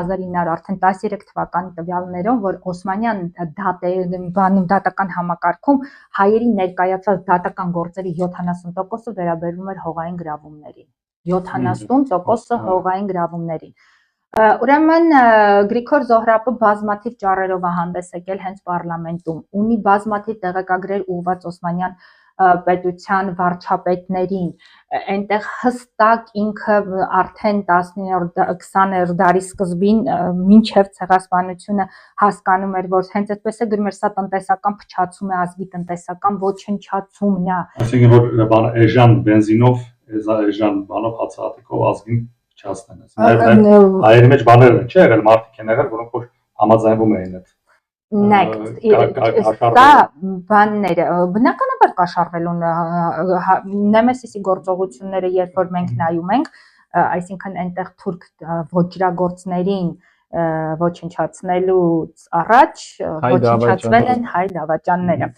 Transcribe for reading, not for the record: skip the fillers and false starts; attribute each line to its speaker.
Speaker 1: 1900 արդեն 13 թվականի տվյալներով, որ Օսմանյան դատական համակարգում հայերի ներկայացած դատական գործերի 70%-ը վերաբերում էր հողային գրավումներին։ 70%-ը հողային գրավումներին։ Ուրեմն Գրիգոր Զոհրաբը բազմաթիվ ճառերով է հանդես եկել հենց պարլամենտում, ունի բազմաթիվ տեղեկագրեր ուղղված Օսմանյան պետության վարչապետներին, այնտեղ հստակ ինքը արդեն 19-20-րդ դարի սկզբին մինչև ցեղասպանությունը հասկանում էր, որ հենց այդպես է գրում էր, սա տնտեսական փչացում է, ազգի տնտեսական ոչնչացումն է։
Speaker 2: Այսինքն որ էժան բենզինով, էժան բանով հացահատիկով ազգին փչացնեն։ Հայերի մեջ բաներ են, չէ՞ եղել մարդիկ են եղել, որոնք որ համաձայնվում էին այդ։
Speaker 1: Դա բանները բնականաբար կաշառվելուն Նեմեսիսի գործողությունները, երբ որ մենք նայում ենք, այսինքն այնտեղ թուրք ոճրագործներին ոչնչացնելուց առաջ ոչնչացվել են հայ դավաճանները։